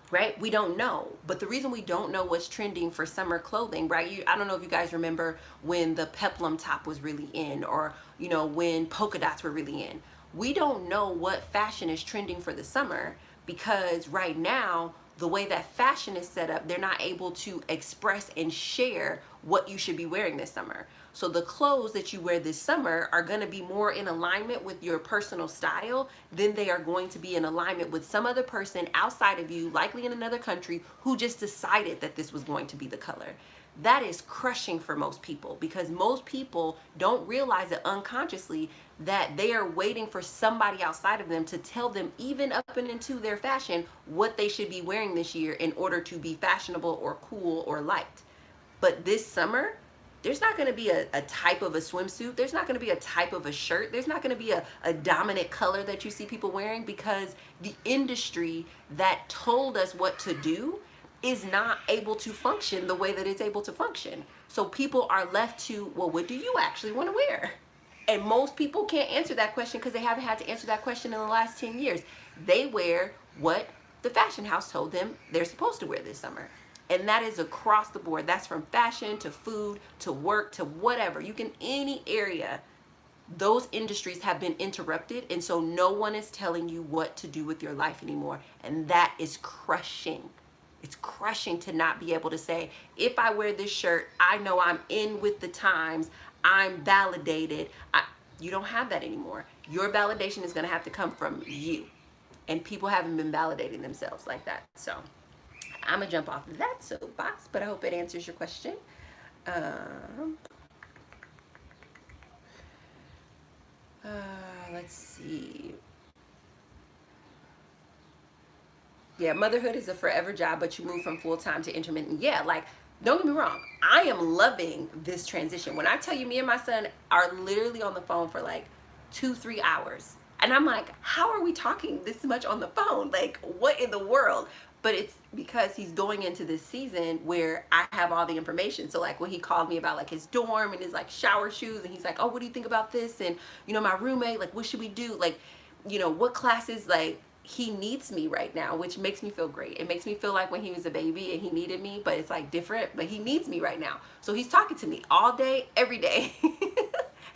Right? We don't know. But the reason we don't know what's trending for summer clothing, right? I don't know if you guys remember when the peplum top was really in, or, when polka dots were really in. We don't know what fashion is trending for the summer, because right now, the way that fashion is set up, they're not able to express and share what you should be wearing this summer. So the clothes that you wear this summer are going to be more in alignment with your personal style than they are going to be in alignment with some other person outside of you, likely in another country, who just decided that this was going to be the color. That is crushing for most people, because most people don't realize it unconsciously, that they are waiting for somebody outside of them to tell them, even up and into their fashion, what they should be wearing this year in order to be fashionable or cool or liked. But this summer, there's not going to be a type of a swimsuit. There's not going to be a type of a shirt. There's not going to be a dominant color that you see people wearing, because the industry that told us what to do is not able to function the way that it's able to function. So people are left to, well, what do you actually want to wear? And most people can't answer that question, because they haven't had to answer that question in the last 10 years. They wear what the fashion house told them they're supposed to wear this summer. And that is across the board. That's from fashion to food to work to whatever. You can, any area, those industries have been interrupted. And so no one is telling you what to do with your life anymore. And that is crushing. It's crushing to not be able to say, if I wear this shirt, I know I'm in with the times. I'm validated. You don't have that anymore. Your validation is going to have to come from you. And people haven't been validating themselves like that. So I'm going to jump off that soapbox, but I hope it answers your question. Let's see. Yeah, motherhood is a forever job, but you move from full-time to intermittent. Yeah, like, don't get me wrong. I am loving this transition. When I tell you, me and my son are literally on the phone for like 2-3 hours. And I'm like, how are we talking this much on the phone? Like, what in the world? But it's because he's going into this season where I have all the information. So like when he called me about like his dorm and his like shower shoes, and he's like, oh, what do you think about this? And my roommate, like, what should we do? Like, what classes, like, he needs me right now, which makes me feel great. It makes me feel like when he was a baby and he needed me, but it's like different, but he needs me right now. So he's talking to me all day, every day.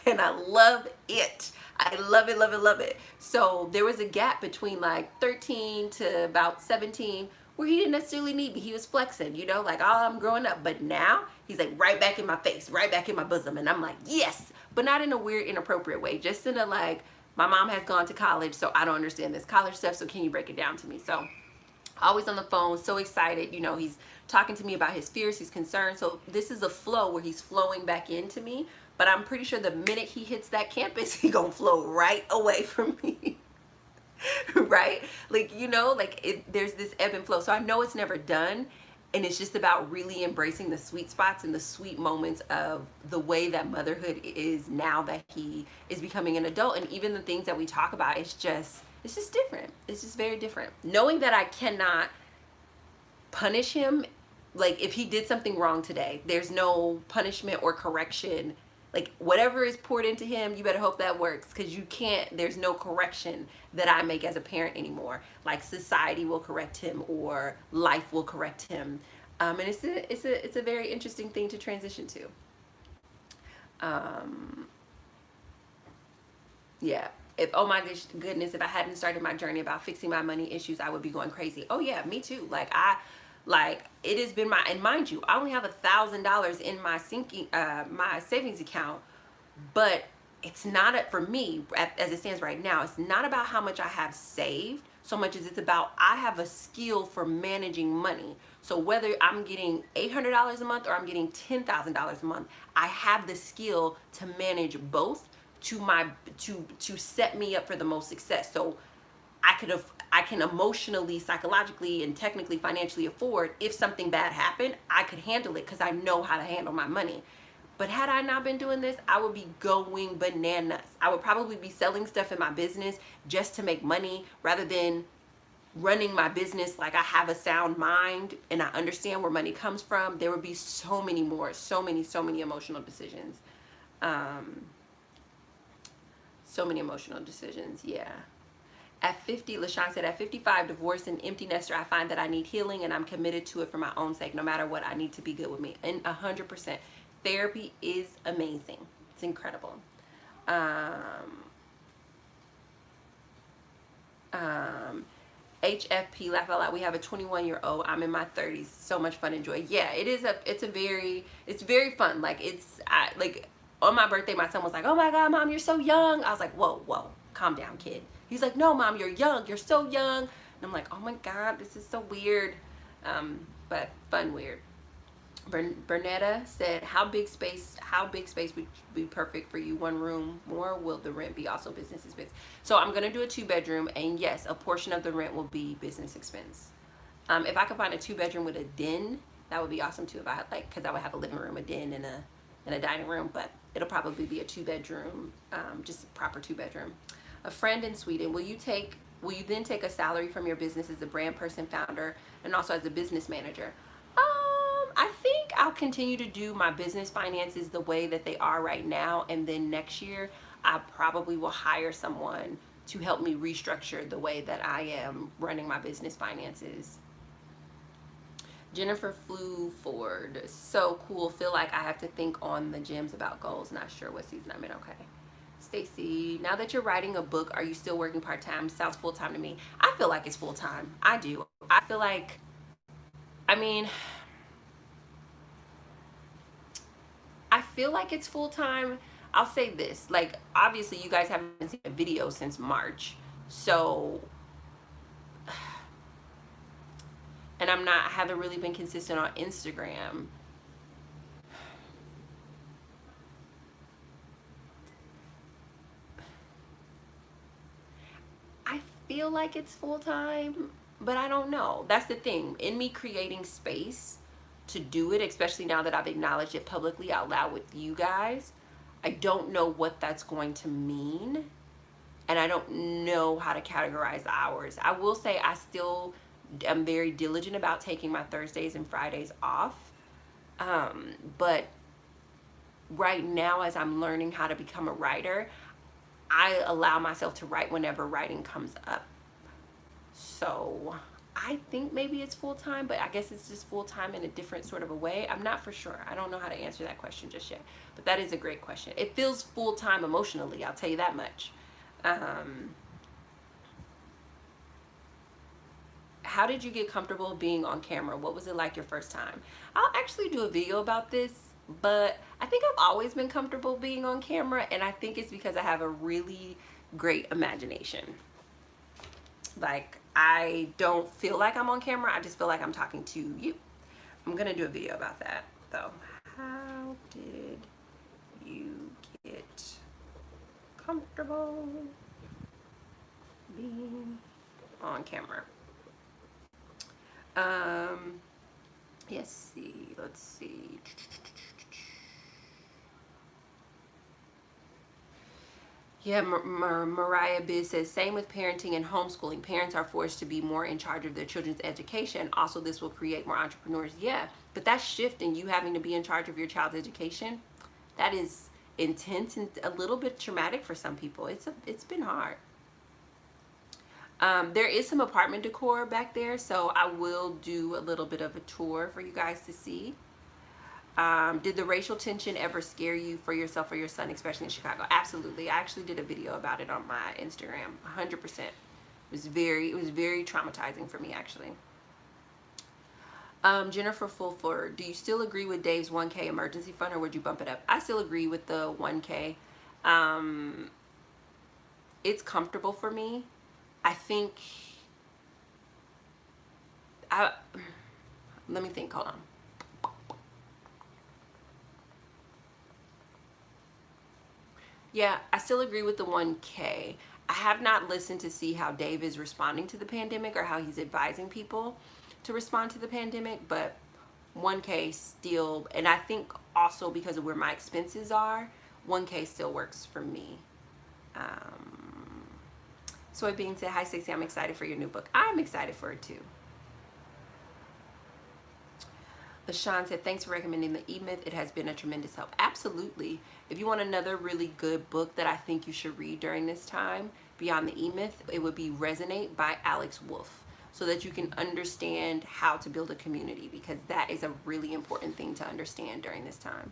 And I love it. I love it, love it, love it. So there was a gap between like 13 to about 17 where he didn't necessarily need me. He was flexing, like, oh, I'm growing up. But now he's like right back in my face, right back in my bosom. And I'm like, yes, but not in a weird, inappropriate way. Just in a like, my mom has gone to college, so I don't understand this college stuff, so can you break it down to me? So always on the phone, so excited. He's talking to me about his fears, his concerns. So this is a flow where he's flowing back into me. But I'm pretty sure the minute he hits that campus, he gonna flow right away from me. Right? Like, there's this ebb and flow. So I know it's never done. And it's just about really embracing the sweet spots and the sweet moments of the way that motherhood is now that he is becoming an adult. And even the things that we talk about, it's just different. It's just very different. Knowing that I cannot punish him, like if he did something wrong today, there's no punishment or correction. Like whatever is poured into him, you better hope that works, because there's no correction that I make as a parent anymore. Like society will correct him or life will correct him. And it's a very interesting thing to transition to. Yeah. Oh my goodness, if I hadn't started my journey about fixing my money issues, I would be going crazy. Oh yeah, me too. Like it has been and mind you, I only have $1,000 in my my savings account, but it's not for me as it stands right now. It's not about how much I have saved so much as it's about I have a skill for managing money. So whether I'm getting $800 a month or I'm getting $10,000 a month, I have the skill to manage both to set me up for the most success. So I can emotionally, psychologically, and technically, financially afford, if something bad happened, I could handle it because I know how to handle my money. But had I not been doing this, I would be going bananas. I would probably be selling stuff in my business just to make money rather than running my business like I have a sound mind and I understand where money comes from. There would be so many more, so many emotional decisions. Um, so many emotional decisions, yeah. At 50, LaShawn said, at 55, divorced and empty nester, I find that I need healing and I'm committed to it for my own sake. No matter what, I need to be good with me. And 100%. Therapy is amazing. It's incredible. HFP, laugh out loud. We have a 21-year-old. I'm in my 30s. So much fun and joy. Yeah, it's very fun. Like like on my birthday, my son was like, "Oh my God, Mom, you're so young." I was like, "Whoa, calm down, kid." He's like, "No, Mom, you're young. You're so young." And I'm like, "Oh my God, this is so weird." But fun, weird. Bernetta said, how big space would be perfect for you? One room more? Will the rent be also business expense? So I'm going to do a 2-bedroom, and yes, a portion of the rent will be business expense. If I could find a 2-bedroom with a den, that would be awesome too. If I had, like, because I would have a living room, a den, and a dining room, but it'll probably be a 2-bedroom, just a proper 2-bedroom. A friend in Sweden, will you then take a salary from your business as a brand person, founder, and also as a business manager? I think I'll continue to do my business finances the way that they are right now, and then next year I probably will hire someone to help me restructure the way that I am running my business finances. Jennifer flew forward. So cool. Feel like I have to think on the gems about goals. Not sure what season I'm in. Okay. Stacey, now that you're writing a book, are you still working part-time? Sounds full-time to me. I feel like it's full-time. I do. I feel like, I mean, I feel like it's full-time. I'll say this, like, obviously you guys haven't seen a video since March, so, and I haven't really been consistent on Instagram. I feel like it's full-time, but I don't know. That's the thing. In me creating space to do it, especially now that I've acknowledged it publicly out loud with you guys, I don't know what that's going to mean, and I don't know how to categorize the hours. I will say I still am very diligent about taking my Thursdays and Fridays off, but right now, as I'm learning how to become a writer, I allow myself to write whenever writing comes up. So I think maybe it's full-time, but I guess it's just full-time in a different sort of a way. I'm not for sure. I don't know how to answer that question just yet, but that is a great question. It feels full-time emotionally, I'll tell you that much. How did you get comfortable being on camera? What was it like your first time? I'll actually do a video about this, but I think I've always been comfortable being on camera, and I think it's because I have a really great imagination. Like, I don't feel like I'm on camera, I just feel like I'm talking to you. I'm gonna do a video about that though. How did you get comfortable being on camera? Let's see. Yeah, Mariah Biz says, same with parenting and homeschooling. Parents are forced to be more in charge of their children's education. Also, this will create more entrepreneurs. Yeah, but that shift in you having to be in charge of your child's education, that is intense and a little bit traumatic for some people. It's been hard. There is some apartment decor back there, so I will do a little bit of a tour for you guys to see. Did the racial tension ever scare you for yourself or your son, especially in Chicago? Absolutely. I actually did a video about it on my Instagram. 100%. It was very traumatizing for me, actually. Jennifer Fulford, do you still agree with Dave's 1K emergency fund, or would you bump it up? I still agree with the 1K. It's comfortable for me. I think let me think, hold on. Yeah, I still agree with the 1K. I have not listened to see how Dave is responding to the pandemic or how he's advising people to respond to the pandemic, but 1K still, and I think also because of where my expenses are, 1K still works for me. Soybean said, hi Stacey, I'm excited for your new book. I'm excited for it too. LaShawn said, thanks for recommending the E-Myth. It has been a tremendous help. Absolutely. If you want another really good book that I think you should read during this time, beyond the E-Myth, it would be Resonate by Alex Wolff, so that you can understand how to build a community, because that is a really important thing to understand during this time.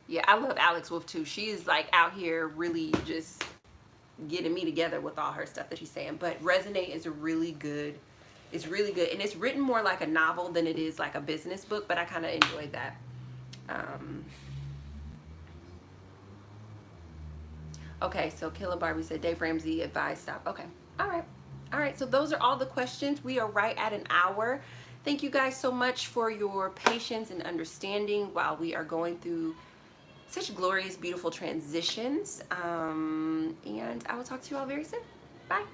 Yeah, I love Alex Wolff too. She is like out here really just getting me together with all her stuff that she's saying. But Resonate is a really good, it's really good. And it's written more like a novel than it is like a business book, but I kind of enjoyed that. Okay, so Killer Barbie said, Dave Ramsey advised stop. Okay, all right. All right, so those are all the questions. We are right at an hour. Thank you guys so much for your patience and understanding while we are going through such glorious, beautiful transitions. And I will talk to you all very soon. Bye.